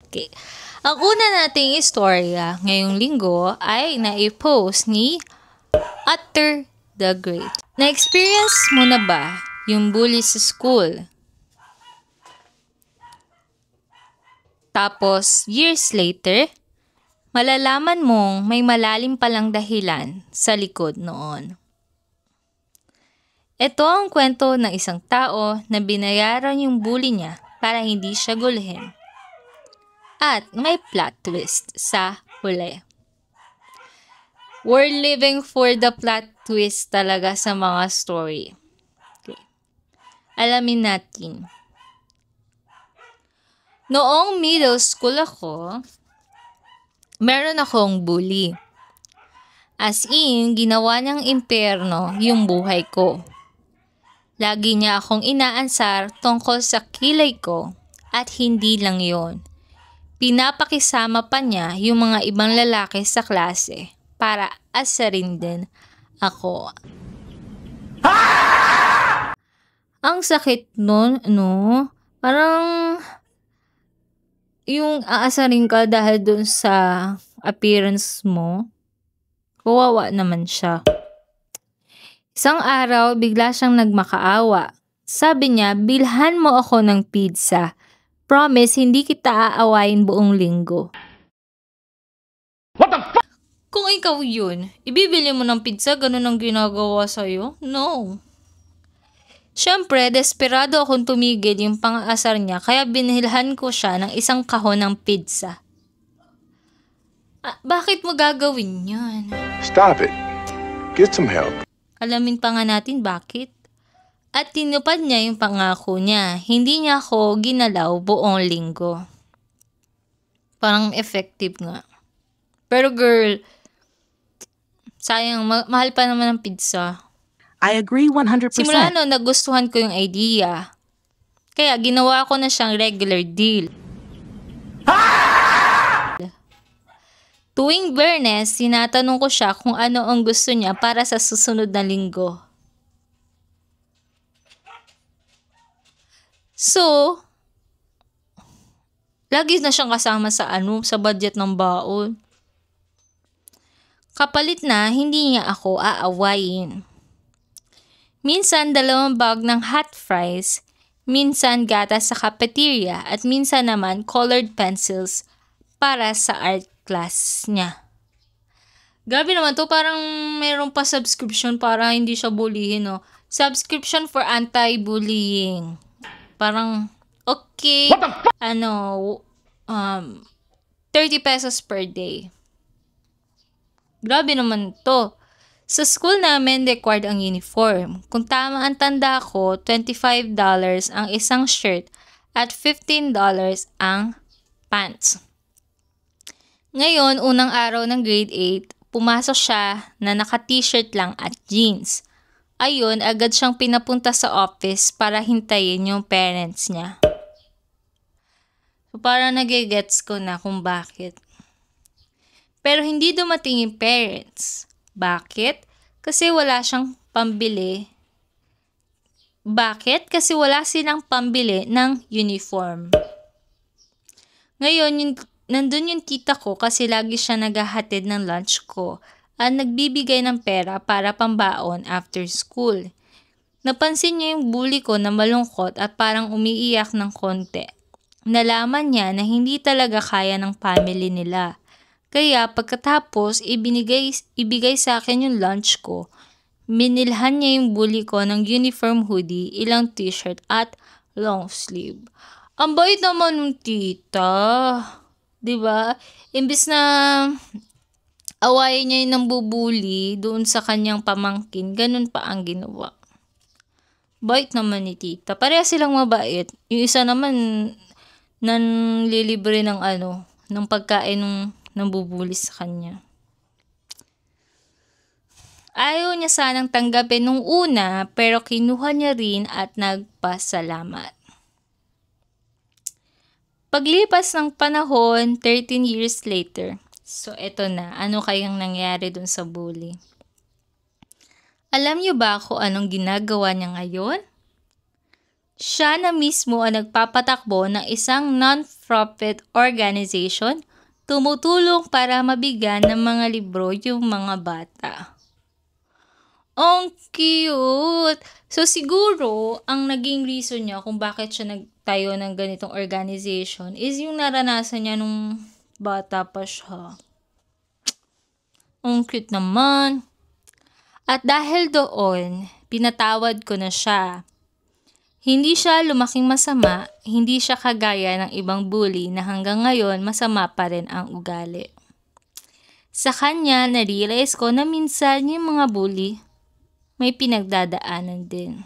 Okay. Ang una nating istorya ngayong linggo ay naipost ni Utter the Great. Na-experience mo na ba yung bully sa school? Tapos, years later, malalaman mong may malalim palang dahilan sa likod noon. Ito ang kwento ng isang tao na binayaran yung bully niya para hindi siya guluhin. At may plot twist sa huli. We're living for the plot twist talaga sa mga story. Okay. Alamin natin. Noong middle school ako, meron akong bully. As in, ginawa niyang impyerno yung buhay ko. Lagi niya akong inaansar tungkol sa kilay ko at hindi lang yon. Pinapakisama pa niya yung mga ibang lalaki sa klase para asarin din ako. Ang sakit nun, no? Parang yung aasarin ka dahil dun sa appearance mo, kawawa naman siya. Isang araw, bigla siyang nagmakaawa. Sabi niya, bilhan mo ako ng pizza. Promise, hindi kita aawayin buong linggo. What the fuck? Kung ikaw yun, ibibili mo ng pizza, ganun ang ginagawa sa'yo? No. Siyempre, desperado akong tumigil yung pang-aasar niya, kaya binilhan ko siya ng isang kahon ng pizza. Bakit mo gagawin yan? Stop it. Get some help. Alamin pa nga natin bakit. At tinupad niya yung pangako niya. Hindi niya ako ginalaw buong linggo. Parang effective nga. Pero girl, sayang, mahal pa naman ang pizza. I agree 100%. Simula no, nagustuhan ko yung idea. Kaya ginawa ko na siyang regular deal. Tuwing Biyernes, tinatanong ko siya kung ano ang gusto niya para sa susunod na linggo. So, lagi na siyang kasama sa budget ng baon. Kapalit na, hindi niya ako aawayin. Minsan 2 bag ng hot fries, minsan gatas sa cafeteria, at minsan naman colored pencils para sa art class niya. Grabe naman to, parang meron pa subscription para hindi siya bullyhin, no? Subscription for anti-bullying. Parang, okay, 30 pesos per day. Grabe naman to. Sa school namin, required ang uniform. Kung tama ang tanda ko, $25 ang isang shirt at $15 ang pants. Ngayon, unang araw ng grade 8, pumasok siya na naka-t-shirt lang at jeans. Ayun, agad siyang pinapunta sa office para hintayin yung parents niya. So, parang nagigets ko na kung bakit. Pero hindi dumating yung parents. Bakit? Kasi wala siyang pambili. Bakit? Kasi wala silang pambili ng uniform. Ngayon, nandun yung tita ko kasi lagi siya naghahatid ng lunch ko at nagbibigay ng pera para pambaon after school. Napansin niya yung bully ko na malungkot at parang umiiyak ng konti. Nalaman niya na hindi talaga kaya ng family nila. Kaya pagkatapos ibigay sa akin yung lunch ko, minilhan niya yung bully ko ng uniform hoodie, ilang t-shirt at long sleeve. Ang bait naman ng tita. Diba? Imbis na awayin niya yung nambubuli doon sa kanyang pamangkin, ganun pa ang ginawa. Bait naman ni tita. Pareha silang mabait. Yung isa naman nanlilibre ng ng pagkain ng nambubuli sa kanya. Ayaw niya sanang tanggapin nung una, pero kinuha niya rin at nagpasalamat. Paglipas ng panahon, 13 years later, so eto na, ano kayang nangyari dun sa bully? Alam niyo ba kung anong ginagawa niya ngayon? Siya na mismo ang nagpapatakbo ng isang non-profit organization, tumutulong para mabigyan ng mga libro yung mga bata. Ang cute! So siguro, ang naging reason niya kung bakit siya nagtayo ng ganitong organization is yung naranasan niya nung bata pa siya. Ang cute naman. At dahil doon, pinatawad ko na siya. Hindi siya lumaking masama, hindi siya kagaya ng ibang bully na hanggang ngayon masama pa rin ang ugali. Sa kanya, na-realize ko na minsan yung mga bully, may pinagdadaanan din.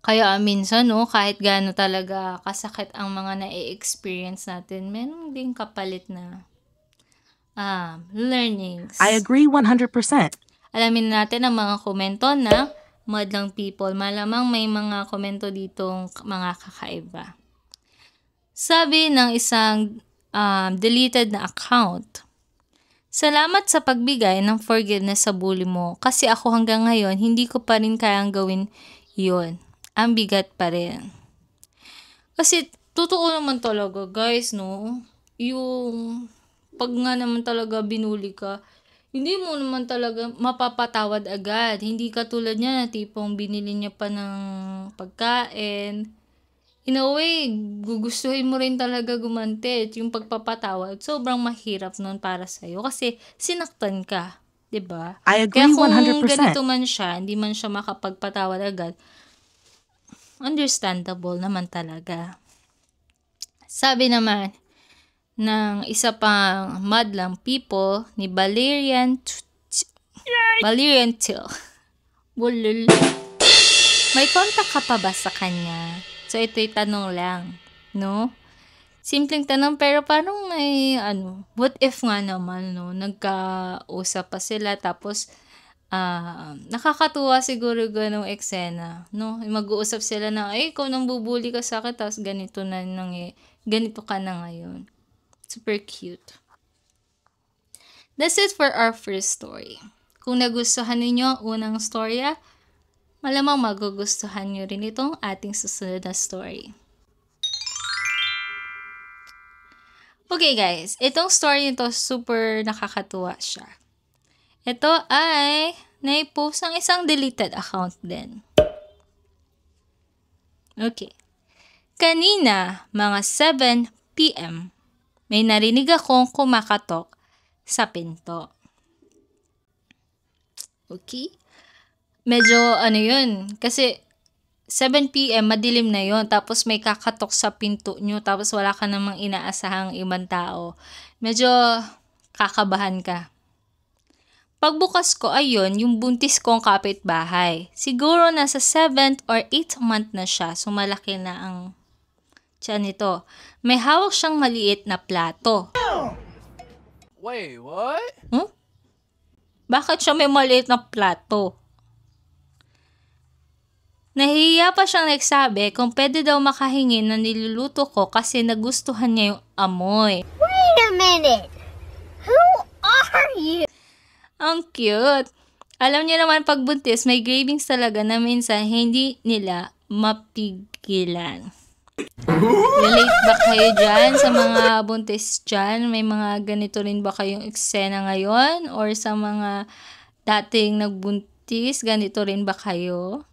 Kaya minsan, kahit gaano talaga kasakit ang mga na-experience natin, meron ding kapalit na learnings. I agree 100%. Alamin natin ang mga komento na madlang people. Malamang may mga komento ditong mga kakaiba. Sabi ng isang deleted na account, "Salamat sa pagbigay ng forgiveness sa bully mo kasi ako hanggang ngayon hindi ko pa rin kayang gawin yun. Ang bigat pa rin." Kasi totoo naman talaga guys, no? Yung pag nga naman talaga binuli ka, hindi mo naman talaga mapapatawad agad. Hindi katulad niya na tipong binili niya pa ng pagkain. In a way, gugustuhin mo rin talaga gumanti. Yung pagpapatawad, sobrang mahirap nun para sa'yo kasi sinaktan ka. 'Di ba? I Kaya agree kung 100%. ganito man siya, hindi man siya makapagpatawad agad, understandable naman talaga. Sabi naman ng isa pang madlang people ni Valerian Till. Bulul. May contact ka pa ba sa kanya? So ito'y tanong lang, no? Simpleng tanong pero parang may what if nga naman, no? Nagkausap pa sila tapos nakakatuwa siguro ganong eksena, no? Mag-uusap sila na, ikaw nang bubuli ka sa akin tapos ganito ka na ngayon. Super cute. That's it for our first story. Kung nagustuhan ninyo ang unang storya, malamang magugustuhan nyo rin itong ating susunod na story. Okay guys, itong story nito super nakakatuwa siya. Ito ay naipost ng isang deleted account din. Okay. Kanina, mga 7 p.m., may narinig akong kumakatok sa pinto. Okay? Medyo yun, kasi 7 p.m. madilim na yon, tapos may kakatok sa pinto nyo, tapos wala ka namang inaasahang ibang tao. Medyo kakabahan ka. Pagbukas ko, ayun, yung buntis kong kapitbahay. Siguro nasa 7th or 8th month na siya, so malaki na ang tiyan nito. May hawak siyang maliit na plato. Wait, what? Bakit siya may maliit na plato? Nahihiya pa siyang nagsabi kung pwede daw makahingi na niluluto ko kasi nagustuhan niya yung amoy. Wait a minute! Who are you? Ang cute! Alam niyo naman pag buntis, may cravings talaga na minsan hindi nila mapigilan. Relate ba kayo dyan sa mga buntis dyan? May mga ganito rin ba kayong eksena ngayon? Or sa mga dating nagbuntis, ganito rin ba kayo?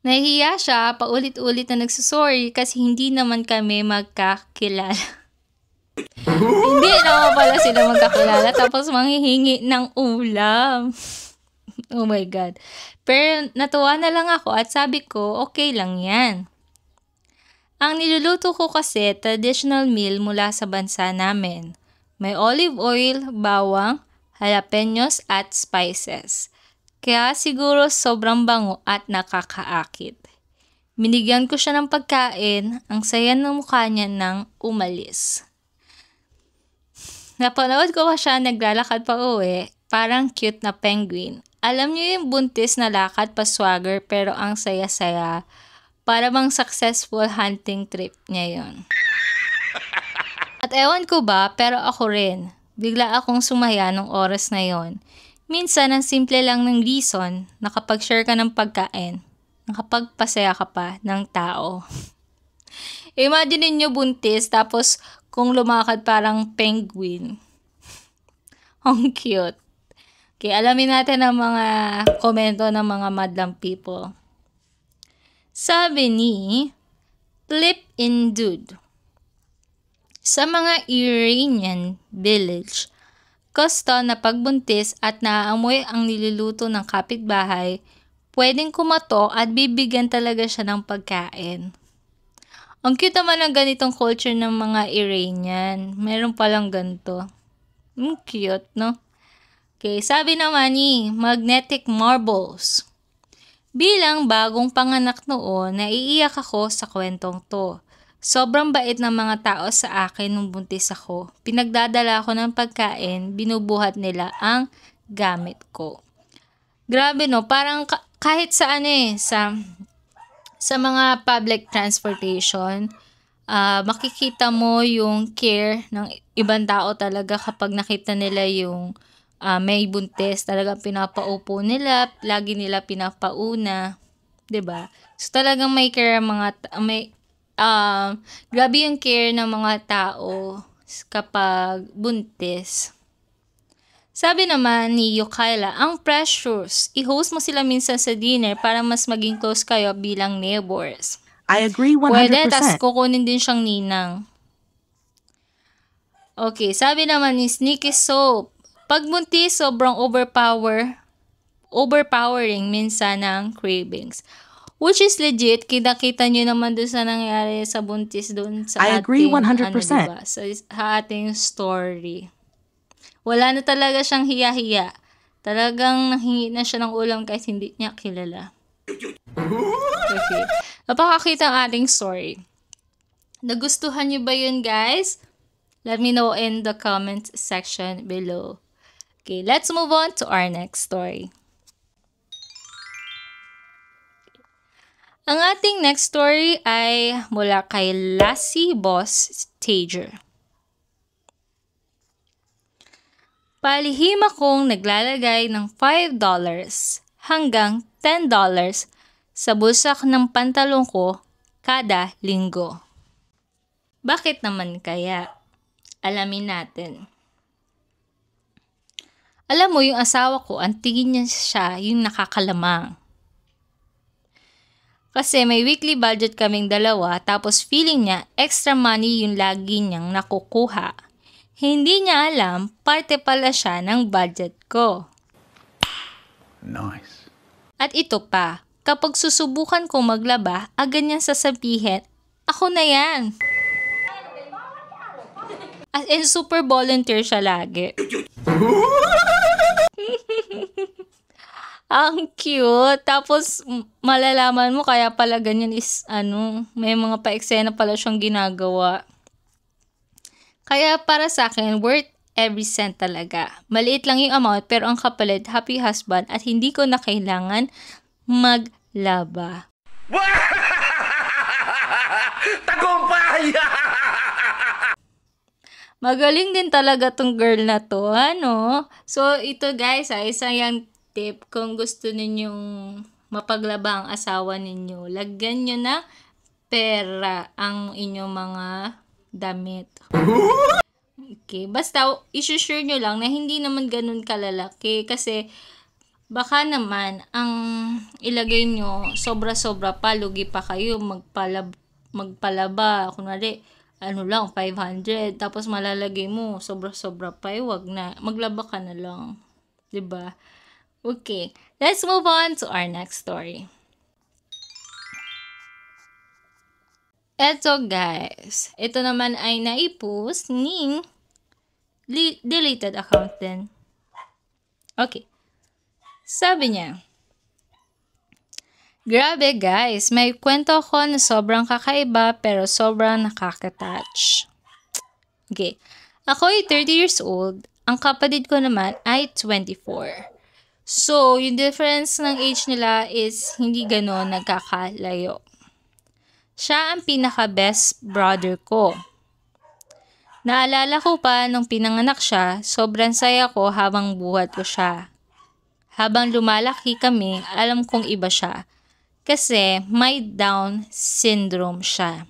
Nahihiya siya, paulit-ulit na nagsusorry kasi hindi naman kami magkakilala. Hindi naman pala sila magkakilala tapos manghihingi ng ulam. Oh my God. Pero natuwa na lang ako at sabi ko, okay lang yan. Ang niluluto ko kasi traditional meal mula sa bansa namin. May olive oil, bawang, jalapenos at spices. Kaya siguro sobrang bango at nakakaakit. Binigyan ko siya ng pagkain, ang saya ng mukha niya nang umalis. Napanood ko pa siya naglalakad pa uwi, parang cute na penguin. Alam niyo yung buntis na lakad pa swagger pero ang saya-saya. Para bang successful hunting trip niya yon. At ewan ko ba, pero ako rin. Bigla akong sumaya nung oras na yon. Minsan, ang simple lang ng reason, nakapag-share ka ng pagkain, nakapagpasaya ka pa ng tao. Imagine niyo buntis, tapos kung lumakad parang penguin. Ang cute. Okay, alamin natin ang mga komento ng mga madlang people. Sabi ni Flip in Dude, sa mga Iranian village, gusto na pagbuntis at naaamoy ang niluluto ng kapitbahay, pwedeng kumatok at bibigyan talaga siya ng pagkain. Ang cute naman ng ganitong culture ng mga Iranian. Meron palang ganito. Cute, no? Okay, sabi naman ni Magnetic Marbles, bilang bagong panganak noon, naiiyak ako sa kwentong to. Sobrang bait ng mga tao sa akin nung buntis ako. Pinagdadala ako ng pagkain, binubuhat nila ang gamit ko. Grabe no, parang kahit sa sa mga public transportation, makikita mo yung care ng ibang tao talaga kapag nakita nila yung may buntis, talagang pinapaupo nila, lagi nila pinapauna, 'di ba? So talagang may care grabe yung care ng mga tao kapag buntis. Sabi naman ni Yukaila, ang precious, i-host mo sila minsan sa dinner para mas maging close kayo bilang neighbors. I agree 100%. Pwede, tas kukunin din siyang ninang. Okay, sabi naman ni Sneaky Soap, pag buntis, sobrang overpowering minsan ng cravings. Which is legit, kita-kita nyo naman doon sa nangyari sa buntis doon sa I agree 100%. diba? Sa ating story. Wala na talaga siyang hiya-hiya. Talagang nahingi na siya ng ulam kahit hindi niya kilala. Okay. Napakakita ang ating story. Nagustuhan nyo ba yun, guys? Let me know in the comment section below. Okay, let's move on to our next story. Ang ating next story ay mula kay Lassie Boss Stager. Palihim akong naglalagay ng $5 hanggang $10 sa bulsa ng pantalon ko kada linggo. Bakit naman kaya? Alamin natin. Alam mo, yung asawa ko, ang tingin niya siya yung nakakalamang. Kasi may weekly budget kaming dalawa, tapos feeling niya extra money yung lagi niyang nakukuha. Hindi niya alam, parte pala siya ng budget ko. Nice. At ito pa, kapag susubukan kong maglaba, agad niyang sasabihin, ako na yan. As in, super volunteer siya lagi. Ang cute. Tapos, malalaman mo kaya pala ganyan is, may mga pa-eksena pala siyang ginagawa. Kaya para sa akin, worth every cent talaga. Maliit lang yung amount, pero ang kapalit, happy husband at hindi ko na kailangan maglaba. Tagumpay! Magaling din talaga tong girl na to, ano? So, ito guys, isa yung tip kung gusto ninyong mapaglaba ang asawa ninyo. Lagyan nyo ng pera ang inyong mga damit. Okay, basta isusure nyo lang na hindi naman ganun kalalaki kasi baka naman ang ilagay nyo sobra-sobra pa, lugi pa kayo magpalaba. Kunwari, lang, 500. Tapos malalagay mo, sobra-sobra pa. Wag na. Maglaba ka na lang. 'Di ba? Okay. Let's move on to our next story. Eto guys. Ito naman ay naipost ni deleted account din. Okay. Sabi niya, grabe guys, may kwento ako na sobrang kakaiba pero sobrang nakaka-touch. Okay. Ako ay 30 years old. Ang kapatid ko naman ay 24. So, yung difference ng age nila is hindi gano'n nagkakalayo. Siya ang pinaka-best brother ko. Naalala ko pa nung pinanganak siya, sobrang saya ko habang buhat ko siya. Habang lumalaki kami, alam kong iba siya. Kasi may Down syndrome siya.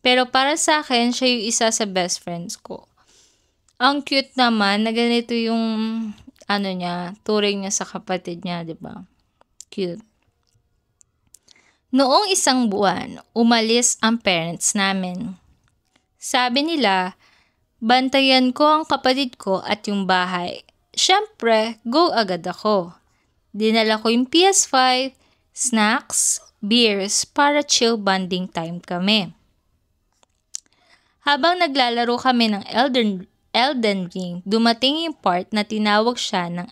Pero para sa akin, siya yung isa sa best friends ko. Ang cute naman na ganito yung turing niya sa kapatid niya, 'di ba? Cute. Noong isang buwan, umalis ang parents namin. Sabi nila, bantayan ko ang kapatid ko at yung bahay. Siyempre, go agad ako. Dinala ko yung PS5, snacks, beers para chill bonding time kami. Habang naglalaro kami ng Elden Ring, dumating yung part na tinawag siya ng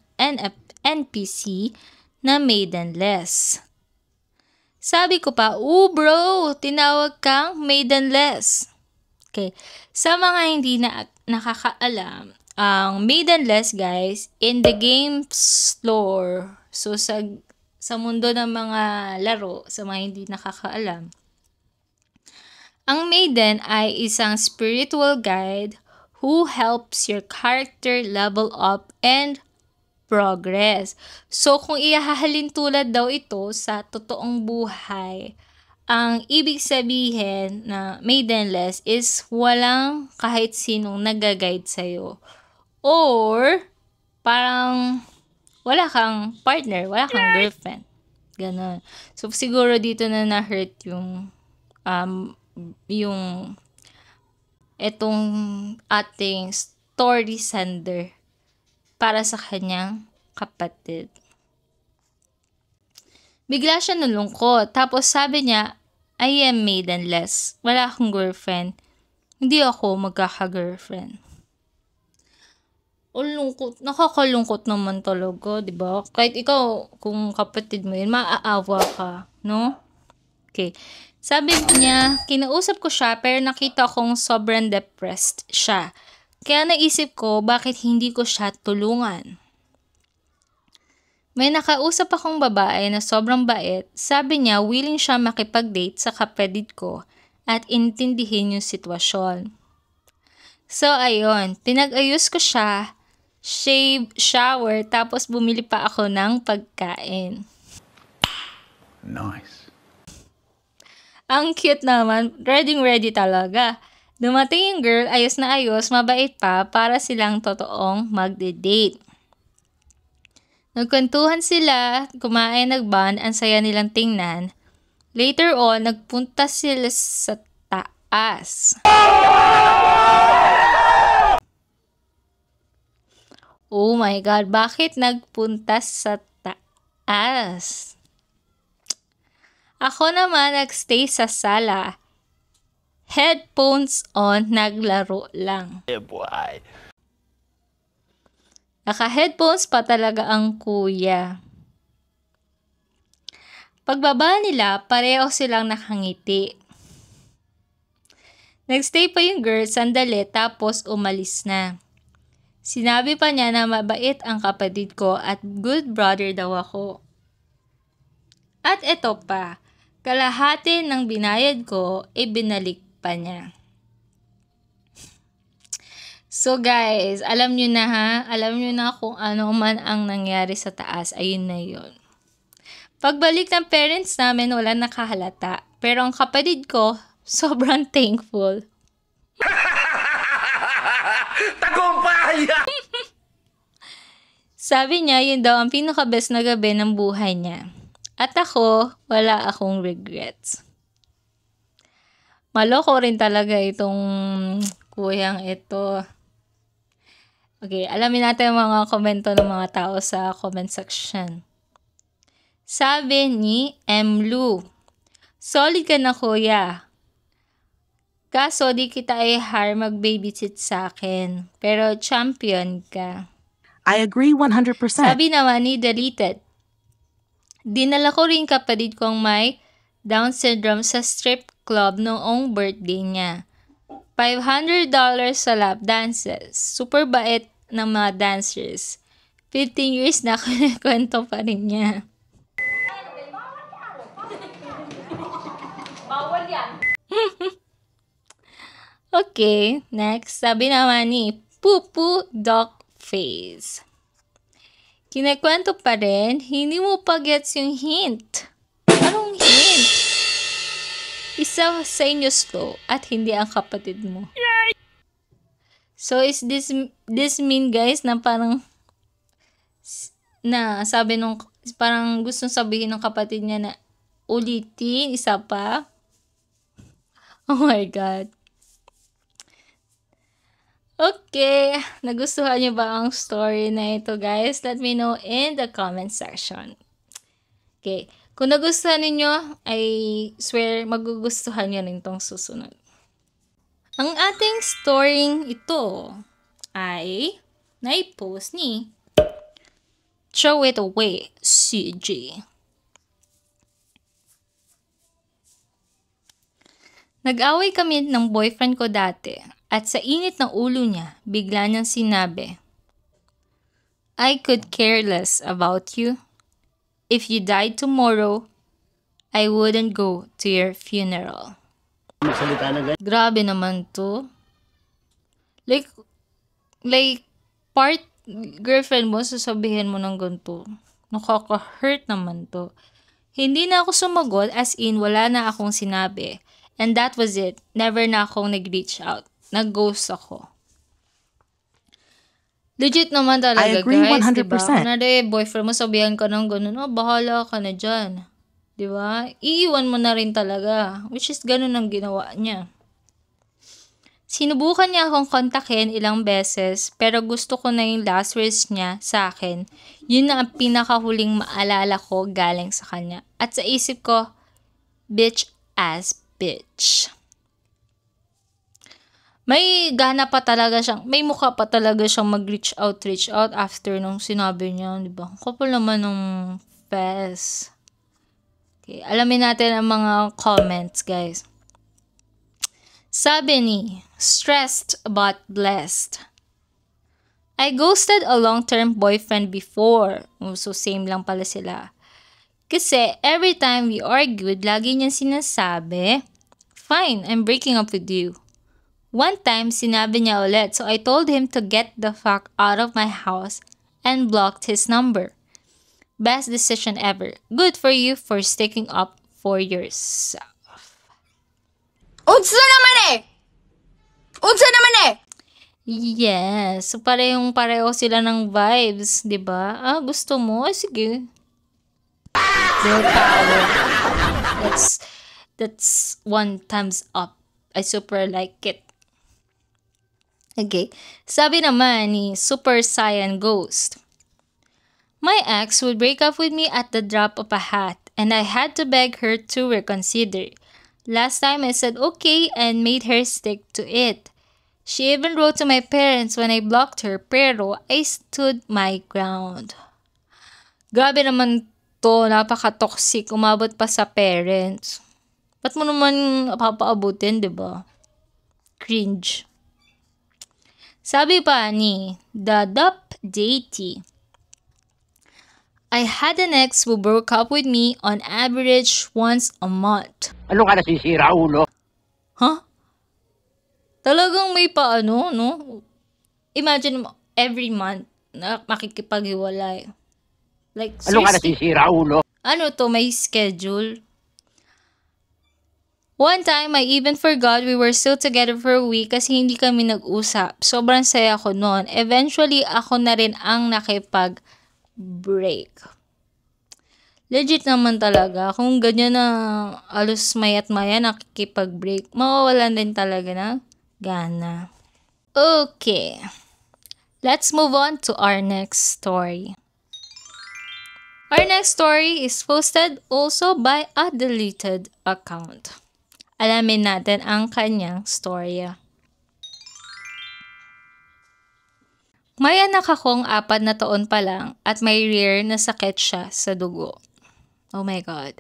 NPC na Maidenless. Sabi ko pa, bro, tinawag kang Maidenless. Okay, sa mga hindi na nakakaalam, ang Maidenless, guys, in the game's lore, so sa mundo ng mga laro, sa mga hindi nakakaalam, ang Maiden ay isang spiritual guide who helps your character level up and progress. So, kung ihahalin tulad daw ito sa totoong buhay, ang ibig sabihin na Maidenless is walang kahit sinong nag-guide sa'yo. Or, parang wala kang partner, wala kang girlfriend. Ganon. So, siguro dito na na-hurt yung etong ating story sender para sa kanyang kapatid. Bigla siya nalungkot. Tapos sabi niya, I am maidenless. Wala akong girlfriend. Hindi ako magkaka-girlfriend. Lungkot. Nakakalungkot naman talaga, di ba? Kahit ikaw, kung kapatid mo yun, maaawa ka, no? Okay. Sabi niya, kinausap ko siya pero nakita kong sobrang depressed siya. Kaya naisip ko, bakit hindi ko siya tulungan? May nakausap akong babae na sobrang bait. Sabi niya, willing siya makipag-date sa kapatid ko at intindihin yung sitwasyon. So, ayun. Pinag-ayos ko siya, shave, shower, tapos bumili pa ako ng pagkain. Nice. Ang cute naman. Ready talaga. Dumating yung girl, ayos na ayos, mabait pa para silang totoong magde-date. Nagkwentuhan sila, kumain, nagband, ang saya nilang tingnan. Later on, nagpunta sila sa taas. Oh my God, bakit nagpunta sa taas? Ako naman nagstay sa sala. Headphones on, naglaro lang. Yeah, boy. Naka-headphones pa talaga ang kuya. Pagbaba nila, pareho silang nakangiti. Nagstay pa yung girl sandali tapos umalis na. Sinabi pa niya na mabait ang kapatid ko at good brother daw ako. At eto pa, kalahati ng binayad ko, binalik pa niya. So guys, alam nyo na ha? Alam nyo na kung ano man ang nangyari sa taas. Ayun na yun. Pagbalik ng parents namin, wala nakahalata. Pero ang kapatid ko, sobrang thankful. Tagumpay! Sabi niya, yun daw ang pinaka-best na gabi ng buhay niya. At ako, wala akong regrets. Maloko rin talaga itong kuyang ito. Okay, alamin natin ang mga komento ng mga tao sa comment section. Sabi ni Lu, solid ka na kuya. Kaso di kita i-hire mag-babysit sa akin. Pero champion ka. I agree 100%. Sabi naman ni Deleted, dinala ko rin kapatid kong may Down syndrome sa strip club noong birthday niya. $500 sa lap dances. Super bait ng mga dancers. 15 years na kwento pa rin niya. Bawal yan. Okay, next. Sabi naman ni Pupu Doc Face. Kinakwento pa rin, hindi mo pa gets yung hint. Anong hint? Isa sa inyo slow at hindi ang kapatid mo. So is this mean guys na parang sabi nung parang gustong sabihin ng kapatid niya na ulitin, isa pa? Oh my God. Okay, nagustuhan niyo ba ang story na ito guys? Let me know in the comment section. Okay, kung nagustuhan niyo, I swear magugustuhan niyo rin tong susunod. Ang ating story ito ay nai-post ni Throw It Away CG. Nag-away kami ng boyfriend ko dati at sa init ng ulo niya, bigla niyang sinabi, I could care less about you. If you died tomorrow, I wouldn't go to your funeral. Grabe naman to. Like part girlfriend mo, sasabihin mo ng ganito. Nakaka-hurt naman to. Hindi na ako sumagot as in wala na akong sinabi. And that was it. Never na akong nag-reach out. Nag-ghost ako. Legit naman talaga, I agree guys. 100%. Diba? Kunwari, boyfriend mo, sabihan ka ng gano'n, oh, bahala ka na dyan. Diba? Iiwan mo na rin talaga. Which is gano'n ang ginawa niya. Sinubukan niya akong kontakin ilang beses, pero gusto ko na yung last words niya sa akin. Yun na ang pinakahuling maalala ko galing sa kanya. At sa isip ko, bitch ass bitch. May gana pa talaga siyang, may mukha pa talaga siyang mag-reach out after nung sinabi niya, di ba? Kapal naman nung face. Okay, alamin natin ang mga comments, guys. Sabi ni, stressed but blessed. I ghosted a long-term boyfriend before. So, same lang pala sila. Kasi, every time we argued, lagi niyang sinasabi, fine, I'm breaking up with you. One time, sinabi niya ulit, so I told him to get the fuck out of my house and blocked his number. Best decision ever. Good for you for sticking up for yourself. Utsa naman eh! Utsa naman eh! Yes, so pareho sila ng vibes, 'di ba? Ah, gusto mo? Sige. Girl power. That's one thumbs up. I super like it. Okay. Sabi naman ni Super Saiyan Ghost. My ex would break up with me at the drop of a hat, and I had to beg her to reconsider. Last time I said okay and made her stick to it. She even wrote to my parents when I blocked her, pero I stood my ground. Grabe naman to, napaka-toxic, umabot pa sa parents. Ba't mo naman papaabutin, diba? Cringe. Sabi pa ni The Dup Deity, I had an ex who broke up with me on average once a month. Ano ka nasisira, ulo? Huh? Talagang may paano, no? Imagine mo, every month, na makikipaghiwalay. Like, Ano ka seriously, nasisira, ulo? ano to, may schedule? One time, I even forgot we were still together for a week kasi hindi kami nag-usap. Sobrang saya ko noon. Eventually, ako na rin ang nakipag-break. Legit naman talaga. Kung ganyan na alos mayat maya nakikipag-break, mawawalan din talaga na gana. Okay. Let's move on to our next story. Our next story is posted also by a deleted account. Alamin natin ang kanyang storya. May anak akong 4 na taon pa lang at may rare na sakit siya sa dugo. Oh my God.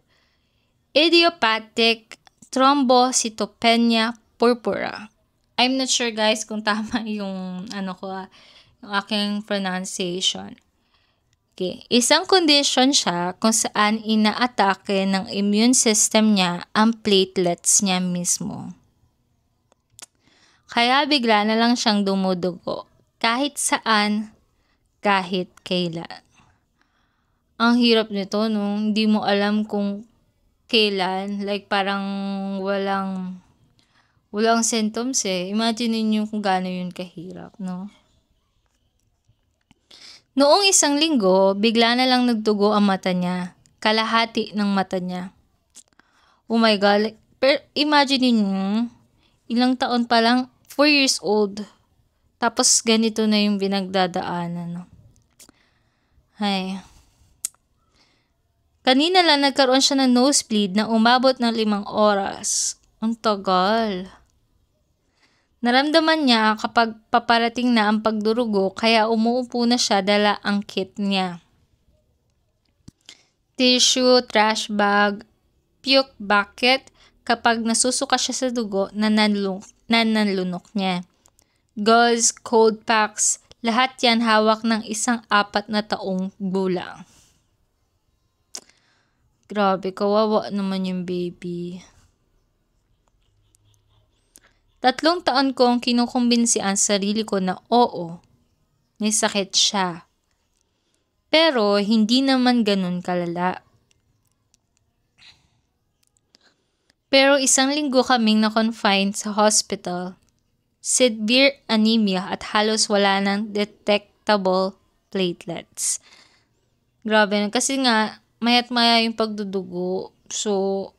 Idiopathic thrombocytopenia purpura. I'm not sure guys kung tama yung yung aking pronunciation. Okay. Isang condition siya kung saan inaatake ng immune system niya ang platelets niya mismo. Kaya bigla na lang siyang dumudugo. Kahit saan, kahit kailan. Ang hirap nito, no? Hindi mo alam kung kailan. Like, parang walang symptoms eh. Imagine niyo kung gaano yun kahirap, no? Noong isang linggo, bigla na lang nagdugo ang mata niya. Kalahati ng mata niya. Oh my God. Pero imagine niyo, ilang taon pa lang, 4 years old. Tapos ganito na yung binagdadaanan, no? Ay. Kanina lang nagkaroon siya ng nosebleed na umabot ng 5 oras. Ang tagal. Naramdaman niya kapag paparating na ang pagdurugo kaya umuupo na siya dala ang kit niya. Tissue, trash bag, puke bucket kapag nasusuka siya sa dugo na nanlunok niya. Gauze, cold packs, lahat yan hawak ng isang 4 na taong gulang. Grabe, kawawa naman yung baby. 3 taon kong kinukumbinsi ang sarili ko na oo, may sakit siya. Pero hindi naman ganun kalala. Pero 1 linggo kaming na-confine sa hospital. Severe anemia at halos wala ng detectable platelets. Grabe na kasi nga, mayat maya yung pagdudugo. So,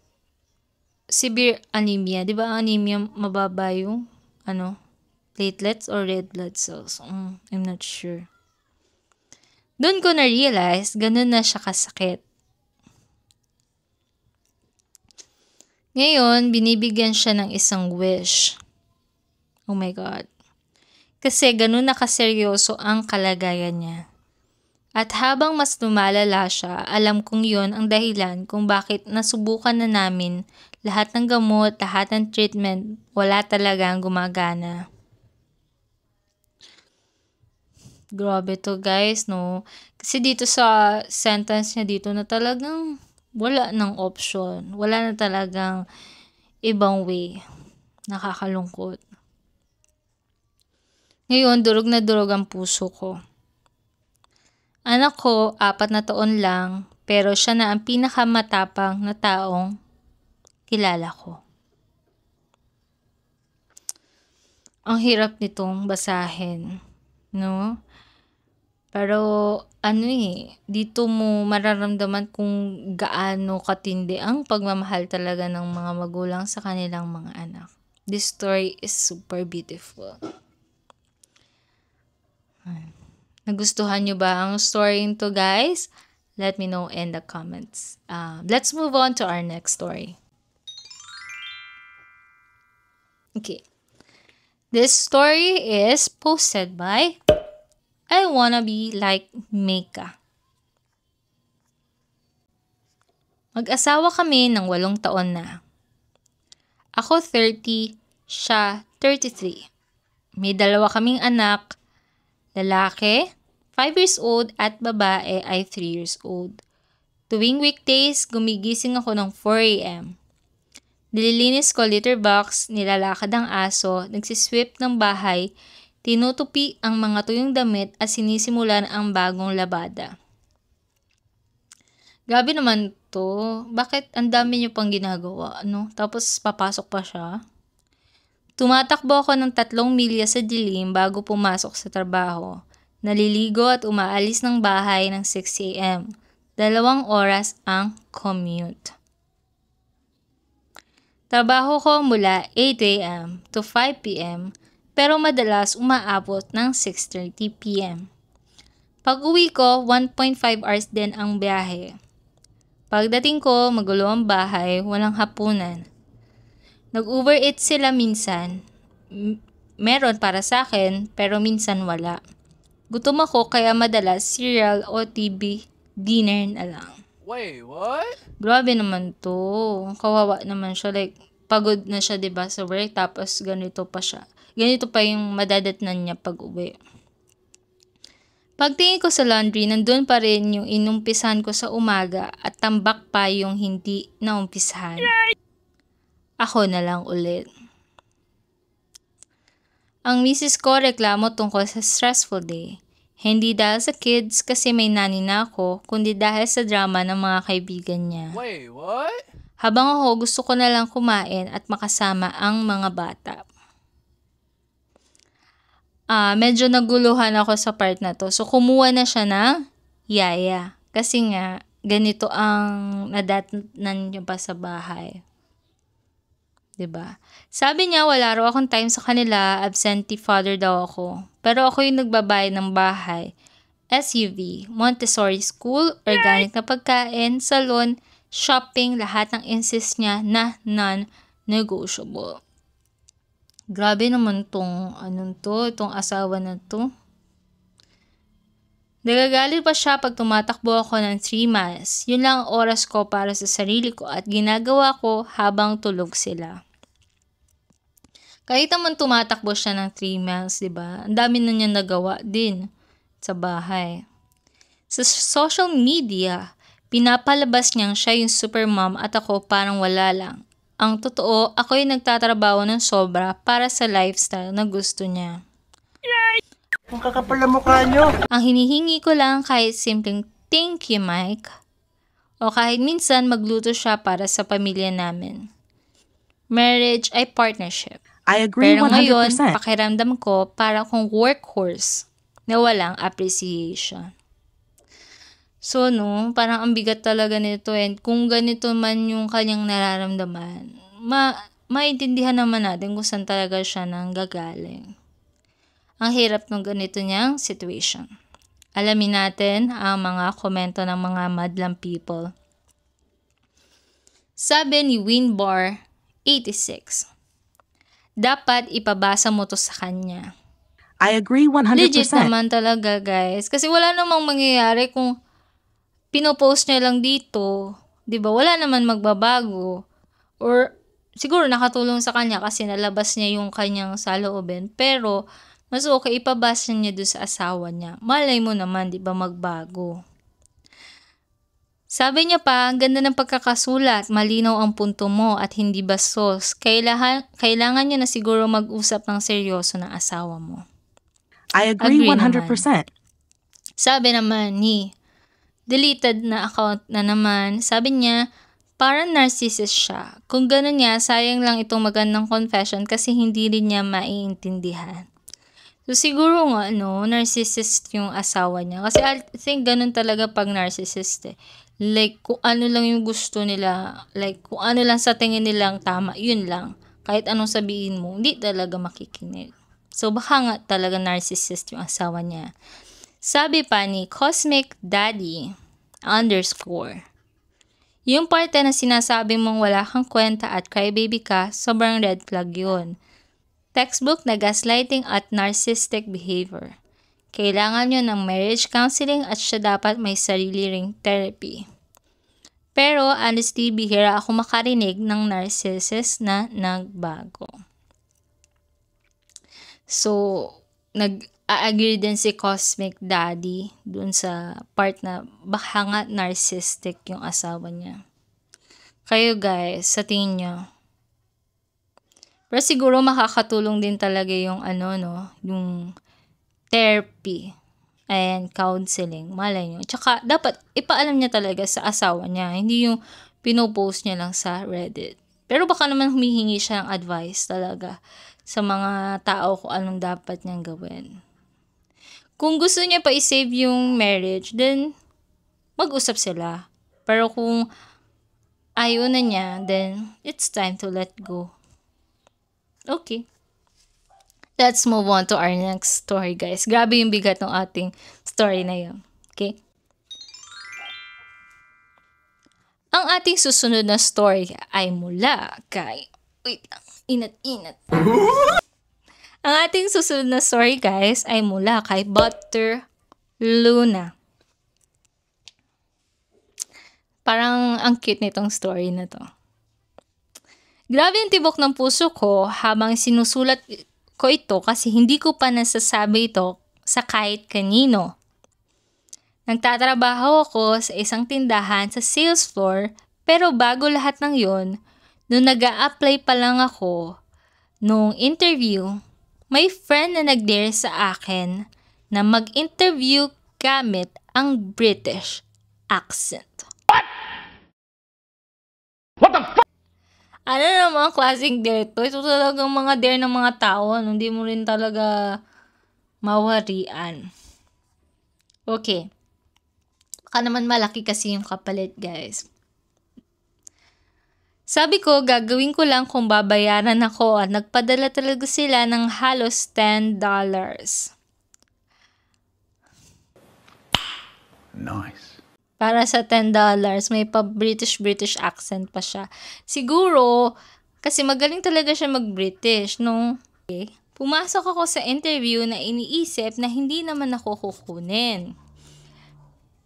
severe anemia. Di ba anemia mababa yung platelets or red blood cells? I'm not sure. Doon ko na-realize, ganun na siya kasakit. Ngayon, binibigyan siya ng isang wish. Oh my God. Kasi ganun na kaseryoso ang kalagayan niya. At habang mas lumalala siya, alam kong yon ang dahilan kung bakit nasubukan na namin lahat ng gamot, lahat ng treatment, wala talagang gumagana. Grabe to guys, no? Kasi dito sa sentence niya dito na talagang wala ng option. Wala na talagang ibang way. Nakakalungkot. Ngayon, durog na durog ang puso ko. Anak ko, 4 na taon lang, pero siya na ang pinakamatapang na taong kilala ko. Ang hirap nitong basahin, no? Pero dito mo mararamdaman kung gaano katindi ang pagmamahal talaga ng mga magulang sa kanilang mga anak. This story is super beautiful. Nagustuhan nyo ba ang story nito, guys? Let me know in the comments. Let's move on to our next story. Okay. This story is posted by I Wanna Be Like Meika. Mag-asawa kami ng 8 taon na. Ako 30, siya 33. May 2 kaming anak, lalaki, 5 years old at babae ay 3 years old. Tuwing weekdays, gumigising ako ng 4 a.m. Nililinis ko litter box, nilalakad ang aso, nagsisweep ng bahay, tinutupi ang mga tuyong damit at sinisimulan ang bagong labada. Grabe naman to. Bakit ang dami niyo pang ginagawa, no? Tapos papasok pa siya. Tumatakbo ako ng 3 milya sa dilim bago pumasok sa trabaho. Naliligo at umaalis ng bahay ng 6 a.m. 2 oras ang commute. Trabaho ko mula 8 a.m. to 5 p.m. pero madalas umaabot ng 6:30 p.m. Pag uwi ko, 1.5 hours din ang biyahe. Pagdating ko, magulo ang bahay, walang hapunan. Nag-overeat sila minsan. Meron para sa akin, pero minsan wala. Gutom ako kaya madalas cereal o TV dinner na lang. Wait, what? Grabe naman to. Kawawa naman siya. Like, pagod na siya, diba, sa work. Tapos, ganito pa siya. Ganito pa yung madadatnan niya pag uwi. Pagtingin ko sa laundry, nandun pa rin yung inumpisahan ko sa umaga at tambak pa yung hindi naumpisahan. Ako na lang ulit. Ang misis ko reklamo tungkol sa stressful day. Hindi dahil sa kids kasi may nanny na ako, kundi dahil sa drama ng mga kaibigan niya. Wait, what? Habang ako gusto ko na lang kumain at makasama ang mga bata. Medyo naguluhan ako sa part na to. So, kumuha na siya ng yaya. Kasi nga, ganito ang nadatnan niya pa sa bahay. 'Di ba? Sabi niya, wala raw akong time sa kanila, absentee father daw ako. Pero ako yung nagbabayad ng bahay. SUV, Montessori school, organic na pagkain, salon, shopping, lahat ng insist niya na non-negotiable. Grabe naman itong asawa na to. Nagagalit pa siya pag tumatakbo ako ng 3 miles. Yun lang ang oras ko para sa sarili ko at ginagawa ko habang tulog sila. Kahit naman tumatakbo siya ng 3 miles, diba? Ang dami na niya nagawa din sa bahay. Sa social media, pinapalabas niyang siya yung supermom at ako parang wala lang. Ang totoo, ako yung nagtatrabaho ng sobra para sa lifestyle na gusto niya. Ang kakapal na mukha nyo. Ang hinihingi ko lang kahit simpleng thank you, Mike. O kahit minsan magluto siya para sa pamilya namin. Marriage ay partnership. I agree Pero ngayon, 100%. pakiramdam ko para akong workhorse na walang appreciation. So, parang ang bigat talaga nito and kung ganito man yung kanyang nararamdaman, maintindihan naman natin kung saan talaga siya nang gagaling. Ang hirap ng ganito niyang situation. Alamin natin ang mga komento ng mga madlang people. Sabi ni Winbar 86, dapat ipabasa mo to sa kanya. I agree 100%. Legit naman talaga, guys. Kasi wala namang mangyayari kung pinopost niya lang dito. 'Di ba? Wala naman magbabago. Or siguro nakatulong sa kanya kasi nalabas niya yung kanyang saloobin. Pero mas okay ipabasa niya doon sa asawa niya. Malay mo naman, 'di ba, magbago. Sabi niya pa, ang ganda ng pagkakasulat, malinaw ang punto mo at hindi bastos. Kailangan niyo na siguro mag-usap ng seryoso ng asawa mo. I agree Agree 100%. Sabi naman ni deleted na account na naman, sabi niya, parang narcissist siya. Kung gano'n niya, sayang lang itong magandang confession kasi hindi rin niya maiintindihan. So, siguro nga, narcissist yung asawa niya. Kasi I think ganun talaga pag narcissist eh. Like, kung ano lang yung gusto nila, like, kung ano lang sa tingin nilang tama, yun lang. Kahit anong sabihin mo, hindi talaga makikinig. So, baka nga talaga narcissist yung asawa niya. Sabi pa ni Cosmic Daddy _ yung parte na sinasabi mong wala kang kwenta at crybaby ka, sobrang red flag yun. Textbook na gaslighting at narcissistic behavior. Kailangan nyo ng marriage counseling at siya dapat may sarili ring therapy. Pero honestly, bihira ako makarinig ng narcissist na nagbago. So, nag-agree din si Cosmic Daddy dun sa part na baka nga narcissistic yung asawa niya. Kayo guys, sa tingin nyo? Pero siguro makakatulong din talaga yung yung therapy and counseling. Malay nyo. Tsaka dapat ipaalam niya talaga sa asawa niya. Hindi yung pinopost niya lang sa Reddit. Pero baka naman humihingi siya ng advice talaga sa mga tao kung anong dapat niyang gawin. Kung gusto niya pa i-save yung marriage, then mag-usap sila. Pero kung ayaw na niya, then it's time to let go. Okay. Let's move on to our next story, guys. Grabe yung bigat ng ating story na yun. Okay? Ang ating susunod na story ay mula kay... Wait lang. Inat. Ang ating susunod na story, guys, ay mula kay Butter Luna. Parang ang cute nitong story na to. Grabe yung tibok ng puso ko habang sinusulat ko ito kasi hindi ko pa nasasabi ito sa kahit kanino. Nagtatrabaho ako sa isang tindahan sa sales floor pero bago lahat ng yon, nung nag-a-apply pa lang ako, nung interview, may friend na nag-dare sa akin na mag-interview gamit ang British accent. Ano naman klaseng dare to? Ito talagang mga dare ng mga tao. Hindi mo rin talaga mawarian. Okay. Baka naman malaki kasi yung kapalit, guys. Sabi ko, gagawin ko lang kung babayaran ako at nagpadala talaga sila ng halos $10. Nice. Para sa $10, may pa-British accent pa siya. Siguro, kasi magaling talaga siya mag-British, no? Okay. Pumasok ako sa interview na iniisip na hindi naman ako kukunin.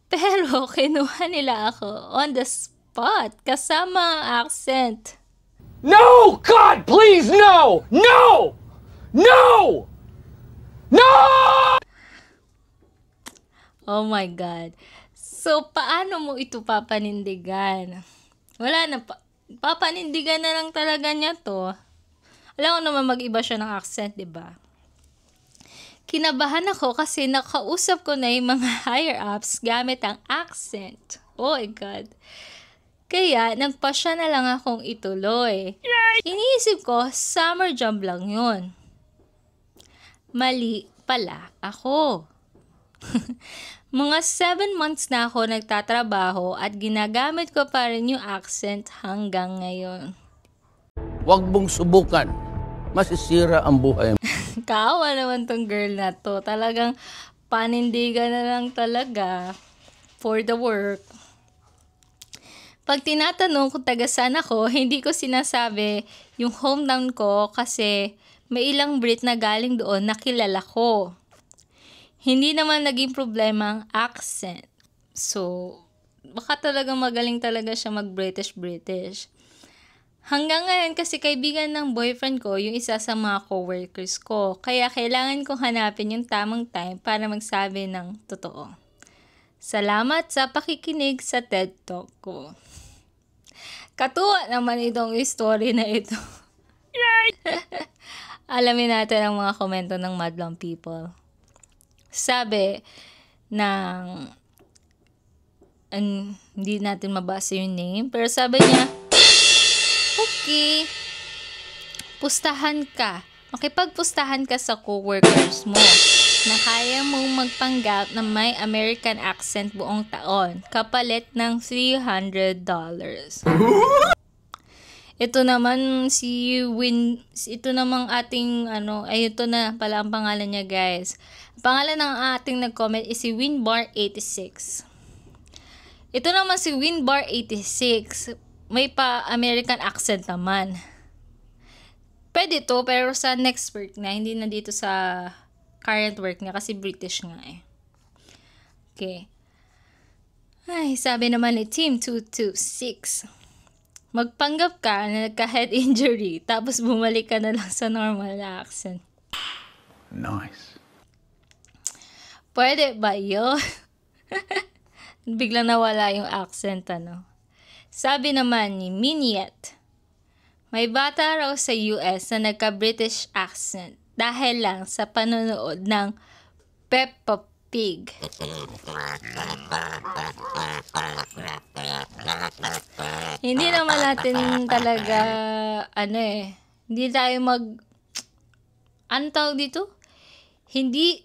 Pero, kinuha nila ako on the spot, kasama ang accent. No! God, please, no! No! No! No! Oh my God. So, paano mo ito papanindigan? Wala na, papanindigan na lang talaga niya to. Alam ko naman mag-iba siya ng accent, diba? Kinabahan ako kasi nakausap ko na yung mga higher-ups gamit ang accent. Oh my God. Kaya, nagpasya na lang akong ituloy. Iniisip ko, summer job lang yun. Mali pala ako. Mga 7 months na ako nagtatrabaho at ginagamit ko pa rin yung accent hanggang ngayon. Huwag mong subukan. Masisira ang buhay mo. Kaawa naman tong girl na to. Talagang panindigan na lang talaga for the work. Pag tinatanong kung taga saan ako, hindi ko sinasabi yung hometown ko kasi may ilang Brit na galing doon na kilala ko. Hindi naman naging problema ang accent. So, baka talagang magaling talaga siya mag-British. Hanggang ngayon kasi kaibigan ng boyfriend ko yung isa sa mga coworkers ko. Kaya kailangan kong hanapin yung tamang time para magsabi ng totoo. Salamat sa pakikinig sa TED Talk ko. Katuwa naman itong story na ito. Alamin natin ang mga komento ng Madlang People. Sabi ng hindi natin mabasa yung name, pero sabi niya, okay, pustahan ka. Makipagpustahan ka sa coworkers mo na kaya mong magpanggap na may American accent buong taon, kapalit ng $300. Ito naman ito namang ating ito na pala ang pangalan niya, guys. Ang pangalan ng ating nag-comment is si Winbar86. Ito naman si Winbar86, may pa American accent naman. Pwede to, pero sa next work na, hindi na dito sa current work niya kasi British nga eh. Okay. Ay, sabi naman ni Team 226. Magpanggap ka na nagka-head injury tapos bumalik ka na lang sa normal na accent. Nice. Pwede ba yun? Biglang nawala yung accent, Sabi naman ni Miniet, may bata raw sa US na nagka-British accent dahil lang sa panonood ng Peppa Pig. Hindi naman natin talaga, hindi tayo ano tawag dito? Hindi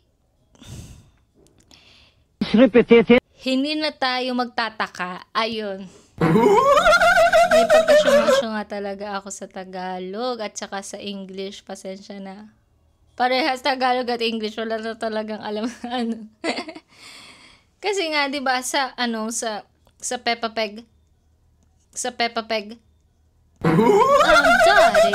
na tayo magtataka. Ayun. May pagkasyunga talaga ako sa Tagalog at saka sa English. Pasensya na. Parehas Tagalog at English. Wala na talagang alam Kasi nga, di ba, sa Peppa Pig. Sa Peppa Pig. Daddy,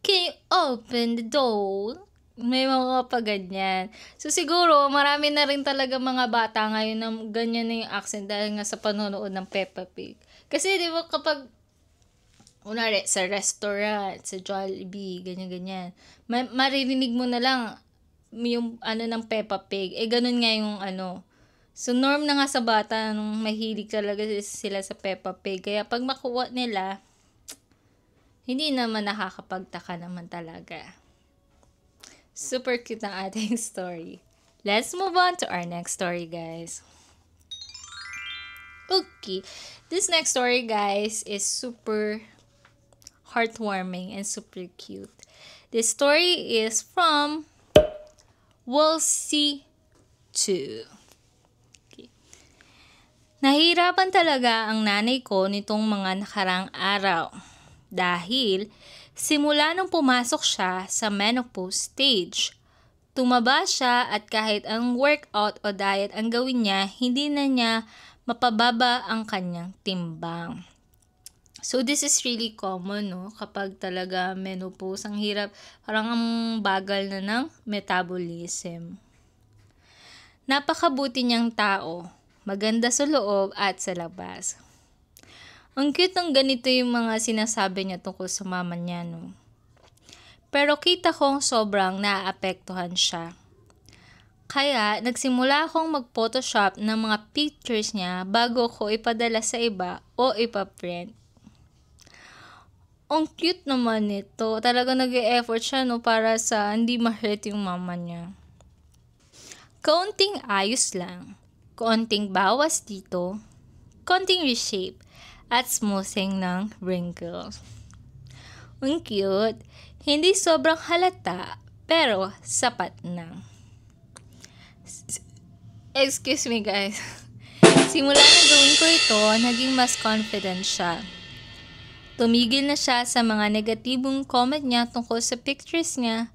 can you open the door? May mga ganyan. So, siguro, marami na rin talaga mga bata ngayon na ganyan na yung accent dahil nga sa panonood ng Peppa Pig. Kasi, di ba, kapag, unari, sa restaurant, sa Jollibee, ganyan-ganyan, maririnig mo na lang yung, ng Peppa Pig. Ganun nga yung, So, norm na nga sa bata, nung mahilig talaga sila sa Peppa Pig. Kaya, pag makuha nila, hindi naman nakakapagtaka naman talaga. Super cute ang ating story. Let's move on to our next story, guys. Okay, this next story, guys, is super heartwarming and super cute. This story is from Wolsey 2. Okay. Nahirapan talaga ang nanay ko nitong mga nakarang araw dahil simula nung pumasok siya sa menopause stage, tumaba siya at kahit ang workout o diet ang gawin niya, hindi na niya mapababa ang kanyang timbang. So this is really common, no? Kapag talaga menopause, ang hirap, parang ang bagal na ng metabolism. Napakabuti niyang tao, maganda sa loob at sa labas. Ang cute ng ganito yung mga sinasabi niya tungkol sa mama niya, no? Pero kita kong sobrang naaapektuhan siya. Kaya nagsimula akong mag-photoshop ng mga pictures niya bago ko ipadala sa iba o ipaprint. Ang cute naman nito. Talaga nag-e-effort siya, no, para sa hindi ma-hurt yung mama niya. Kaunting ayos lang. Kaunting bawas dito. Kaunting reshape. At smoothing ng wrinkles. Ang cute. Hindi sobrang halata, pero sapat na. Excuse me, guys. Simula na gawin ko ito, naging mas confident siya. Tumigil na siya sa mga negatibong comment niya tungkol sa pictures niya.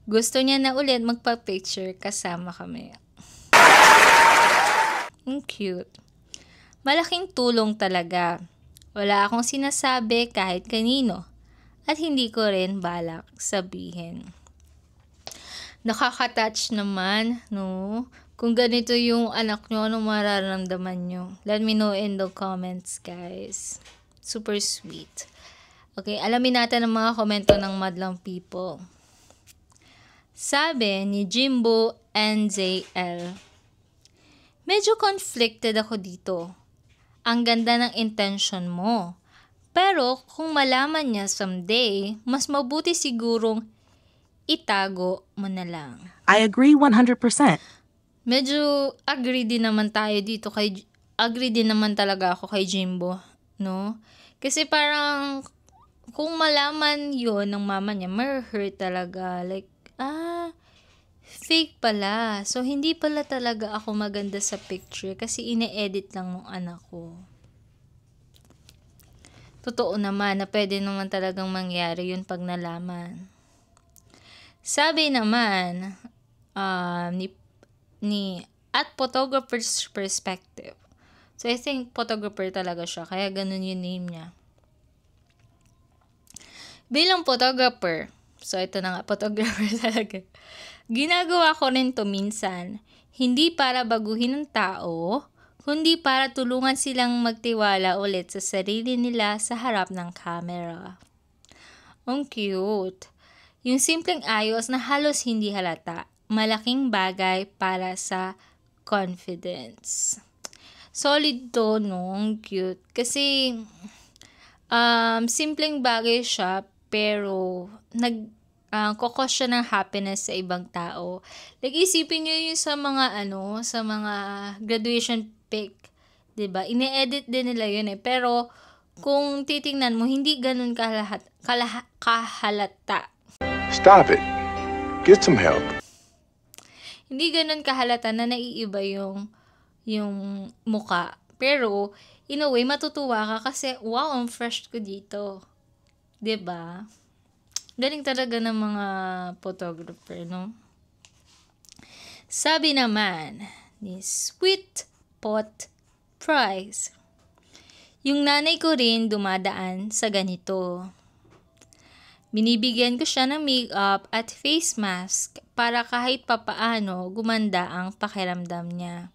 Gusto niya na ulit magpa-picture kasama kami. Ang cute. Malaking tulong talaga. Wala akong sinasabi kahit kanino. At hindi ko rin balak sabihin. Nakaka-touch naman, no? Kung ganito yung anak nyo, ano mararamdaman nyo? Let me know in the comments, guys. Super sweet. Okay, alamin natin ang mga komento ng madlang people. Sabi ni Jimbo NZL, medyo conflicted ako dito. Ang ganda ng intention mo. Pero kung malaman niya someday, mas mabuti sigurong itago mo na lang. I agree 100%. Medyo agree din naman talaga ako kay Jimbo, no? Kasi parang kung malaman yon ng mama niya, ma-hurt talaga. Like, fake pala. So, hindi pala talaga ako maganda sa picture kasi ine-edit lang ng anak ko. Totoo naman na pwede naman talagang mangyari yun pag nalaman. Sabi naman ni at photographer's perspective. So, I think photographer talaga siya. Kaya ganun yung name niya. Bilang photographer, so ito na nga, photographer talaga. Ginagawa ko rin to minsan. Hindi para baguhin ng tao, kundi para tulungan silang magtiwala ulit sa sarili nila sa harap ng camera. Ang cute. Yung simpleng ayos na halos hindi halata. Malaking bagay para sa confidence. Solid to, no? Ang cute. Kasi, simpleng bagay siya, pero kokos siya ng happiness sa ibang tao. Like, isipin nyo yung sa mga graduation pic, 'di ba? Ine-edit din nila yun eh. Pero kung titingnan mo, hindi ganun kahalata. Stop it. Get some help. Hindi ganun kahalata na naiiba yung muka. Pero in a way matutuwa ka kasi wow, ang fresh ko dito. 'Di ba? Galing talaga ng mga photographer, no? Sabi naman ni Sweet Pot Prize, yung nanay ko rin dumadaan sa ganito. Binibigyan ko siya ng makeup at face mask para kahit papaano gumanda ang pakiramdam niya.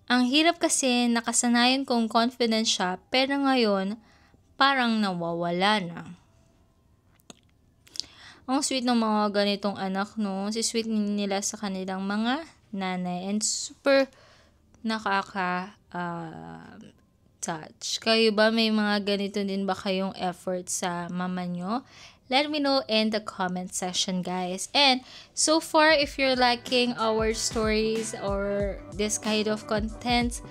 Ang hirap kasi nakasanayan kong confident siya pero ngayon parang nawawala na. Ang sweet ng mga ganitong anak, no? Si sweet nila sa kanilang mga nanay and super nakaka-touch. Kayo ba, may mga ganito din ba kayong effort sa mama nyo? Let me know in the comment section, guys. And so far, if you're liking our stories or this kind of content,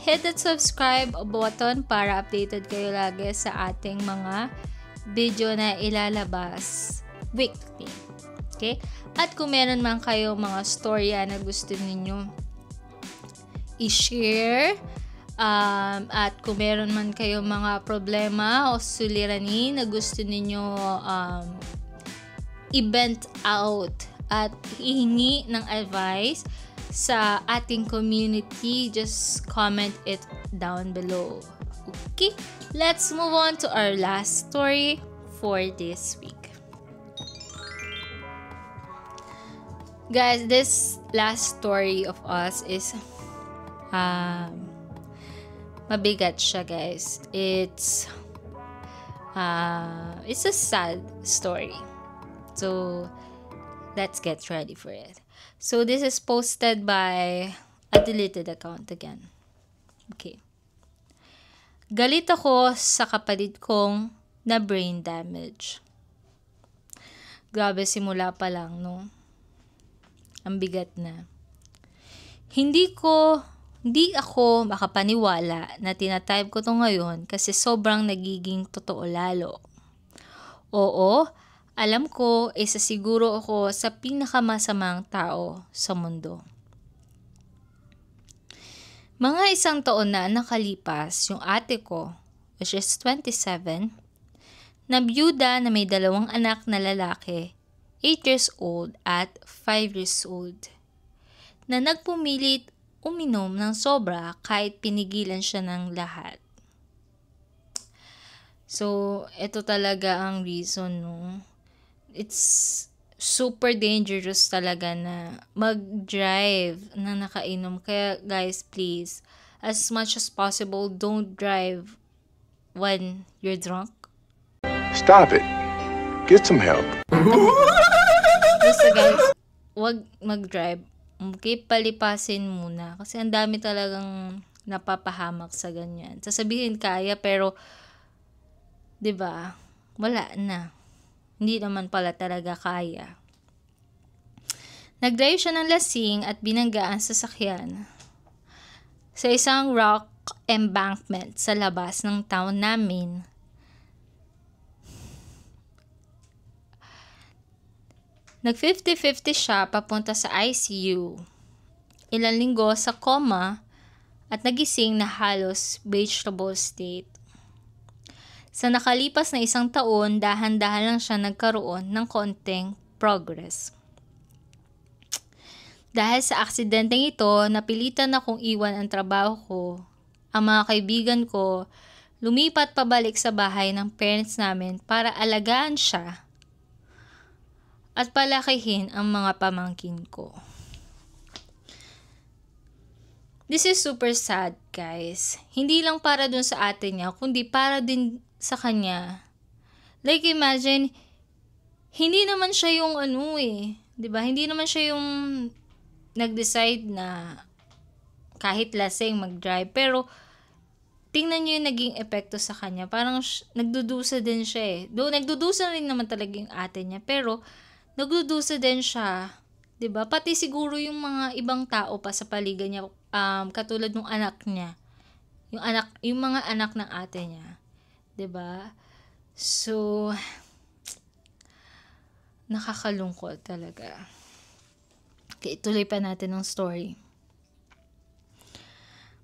hit that subscribe button para updated kayo lagi sa ating mga video na ilalabas weekly. Okay? At kung meron man kayo mga storya na gusto ninyo i-share, at kung meron man kayo mga problema o suliranin na gusto ninyo i-vent out at ihingi ng advice sa ating community, just comment it down below. Okay, let's move on to our last story for this week. Guys, this last story of us is mabigat siya, guys. It's a sad story. So let's get ready for it. So this is posted by a deleted account again. Okay. Galit ako sa kapatid kong na brain damage. Grabe, simula pa lang, no? Ang bigat na. Hindi ako makapaniwala na tinatype ko to ngayon kasi sobrang nagiging totoo lalo. Oo, alam ko, isa siguro ako sa pinakamasamang tao sa mundo. Mga isang taon na nakalipas, yung ate ko, which is 27, na byuda na may 2 anak na lalaki, 8 years old at 5 years old, na nagpumilit uminom ng sobra kahit pinigilan siya ng lahat. So, ito talaga ang reason, no? It's super dangerous talaga na mag-drive na nakainom. Kaya guys, please, as much as possible, don't drive when you're drunk. Stop it. Get some help. Basta guys, wag mag-drive. Okay, palipasin muna. Kasi ang dami talagang napapahamak sa ganyan. Sasabihin kaya, pero 'di ba? Wala na. Hindi naman pala talaga kaya. Nag-drive siya ng lasing at binangga ang sasakyan sa isang rock embankment sa labas ng town namin. Nag 50-50 siya papunta sa ICU. Ilang linggo sa coma at nagising na halos vegetable state. Sa nakalipas na 1 taon, dahan-dahan lang siya nagkaroon ng konting progress. Dahil sa aksidenteng ito, napilitan akong iwan ang trabaho ko. Ang mga kaibigan ko, lumipat pabalik sa bahay ng parents namin para alagaan siya at palakihin ang mga pamangkin ko. This is super sad, guys. Hindi lang para dun sa ate niya, kundi para din sa kanya. Like, imagine, hindi naman siya yung diba? Hindi naman siya yung nag-decide na kahit lasing mag-drive. Pero, tingnan nyo yung naging epekto sa kanya. Parang nagdudusa din siya eh. Though, nagdudusa rin naman talaga yung ate niya. Pero, nagdudusa din siya. Diba? Pati siguro yung mga ibang tao pa sa paligid niya. Katulad ng anak niya. Yung mga anak ng ate niya. 'Di ba? So, nakakalungkot talaga. Okay, ituloy pa natin ang story.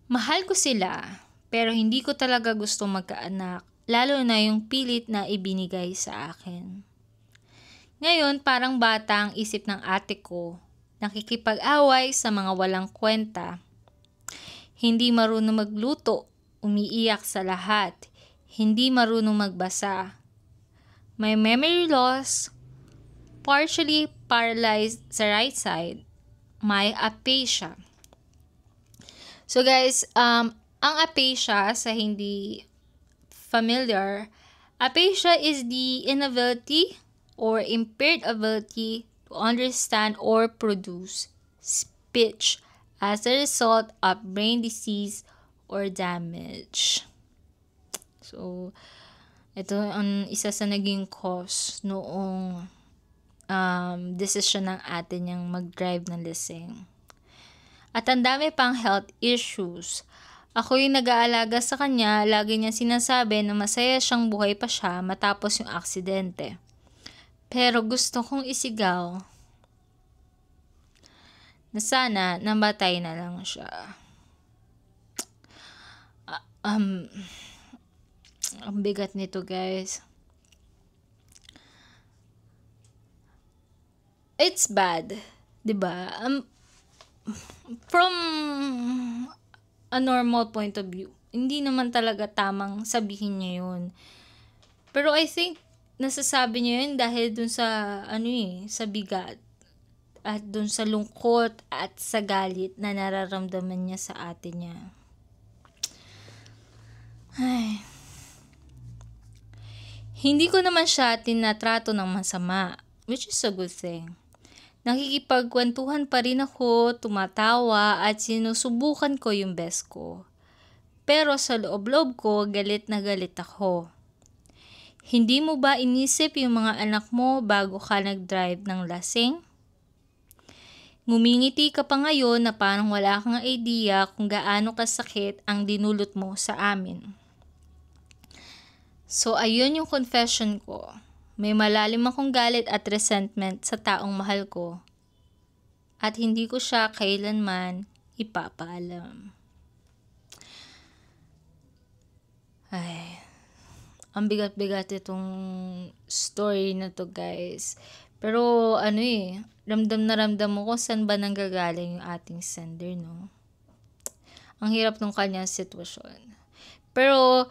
Mahal ko sila, pero hindi ko talaga gusto magkaanak, lalo na yung pilit na ibinigay sa akin. Ngayon, parang bata ang isip ng ate ko, nakikipag-away sa mga walang kwenta. Hindi marunong magluto, umiiyak sa lahat. Hindi marunong magbasa. May memory loss, partially paralyzed sa right side. May aphasia. So guys, ang aphasia, sa hindi familiar, aphasia is the inability or impaired ability to understand or produce speech as a result of brain disease or damage. So, Ito ang isa sa naging cause noong desisyon ng ate niyang mag-drive ng lasing. At ang dami pang health issues. Ako yung nag-aalaga sa kanya, lagi niya sinasabi na masaya siyang buhay pa siya matapos yung aksidente. Pero gusto kong isigaw na sana namatay na lang siya. Ang bigat nito, guys. It's bad, 'di ba? From a normal point of view, hindi naman talaga tamang sabihin niya 'yun. Pero I think nasasabi niya 'yun dahil dun sa sa bigat at dun sa lungkot at sa galit na nararamdaman niya sa ate niya. Ay. Hindi ko naman siya tinatrato ng masama, which is a good thing. Nakikipagkwentuhan pa rin ako, tumatawa at sinusubukan ko yung best ko. Pero sa loob-loob ko, galit na galit ako. Hindi mo ba inisip yung mga anak mo bago ka nag-drive ng lasing? Ngumingiti ka pa ngayon na parang wala kang idea kung gaano kasakit ang dinulot mo sa amin. So ayun yung confession ko. May malalim akong galit at resentment sa taong mahal ko. At hindi ko siya kailanman ipapaalam. Ay, ang bigat-bigat itong story na to, guys. Pero ramdam na ramdam mo kung saan ba nanggagaling yung ating sender, no? Ang hirap ng kanyang sitwasyon. Pero,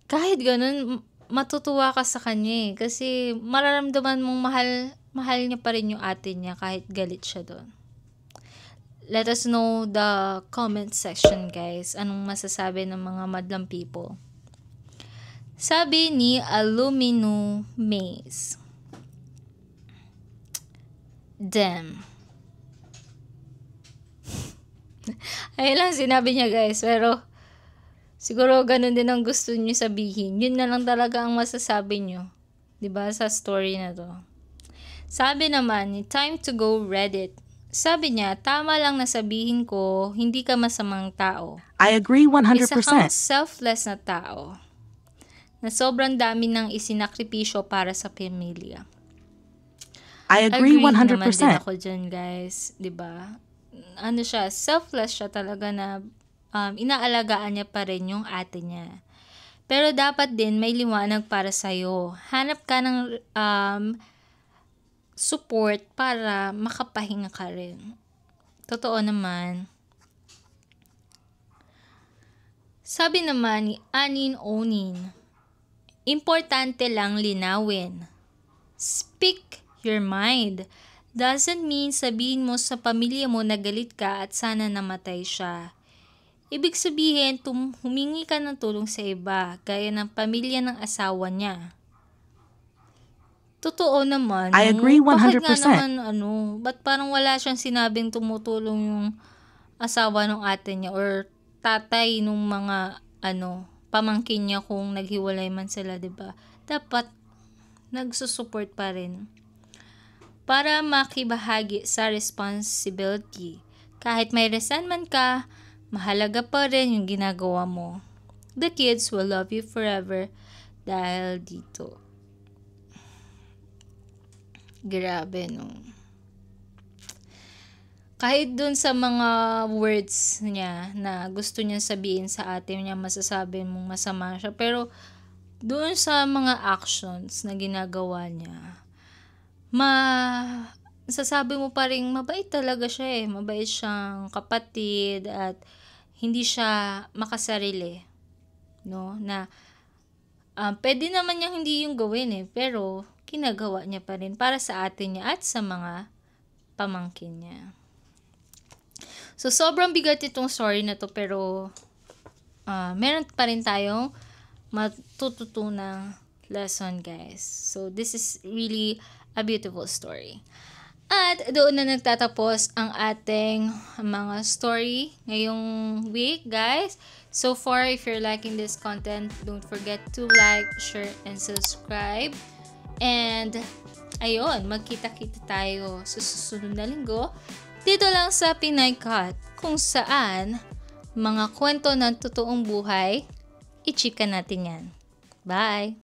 kahit ganun, matutuwa ka sa kanya kasi mararamdaman mong mahal niya pa rin yung ate niya kahit galit siya doon. Let us know the comment section, guys. Anong masasabi ng mga madlang people? Sabi ni Alumino Maze. Damn. Ayun lang sinabi niya, guys. Pero siguro ganun din ang gusto niyo sabihin. Yun na lang talaga ang masasabi niyo. 'Di ba sa story na to? Sabi naman, time to go Reddit. Sabi niya, tama lang na sabihin ko, hindi ka masamang tao. I agree 100%. Isa kang selfless na tao. Na sobrang dami nang isinakripisyo para sa pamilya. I agree 100%. Naman din ako dyan, guys. 'Di ba? Siya, selfless siya talaga na inaalagaan niya pa rin yung ate niya. Pero dapat din may liwanag para sa'yo. Hanap ka ng support para makapahinga ka rin. Totoo naman. Sabi naman ni Anin Onin, importante lang linawin. Speak your mind. Doesn't mean sabihin mo sa pamilya mo na galit ka at sana namatay siya. Ibig sabihin, humingi ka ng tulong sa iba, gaya ng pamilya ng asawa niya. Totoo naman. I agree 100%. Bakit nga naman, ba't parang wala siyang sinabing tumutulong yung asawa ng ate niya or tatay nung mga, pamangkin niya kung naghiwalay man sila, diba? Dapat, nagsusupport pa rin. Para makibahagi sa responsibility. Kahit may resentment ka, mahalaga pa rin yung ginagawa mo. The kids will love you forever dahil dito. Grabe, no? Kahit dun sa mga words niya na gusto niya sabihin sa ate niya, masasabi mong masama siya. Pero dun sa mga actions na ginagawa niya, sasabi mo pa rin, mabait talaga siya Mabait siyang kapatid at hindi siya makasarili. No? Na pwede naman niya hindi yung gawin pero ginagawa niya pa rin para sa atin niya at sa mga pamangkin niya. So, sobrang bigat itong story na to pero meron pa rin tayong matututunang lesson, guys. So, this is really a beautiful story. At doon na nagtatapos ang ating mga story ngayong week, guys. So far, if you're liking this content, don't forget to like, share, and subscribe. And ayun, magkita-kita tayo sa susunod na linggo dito lang sa Pinay Cut, kung saan mga kwento ng totoong buhay, i-chika natin yan. Bye!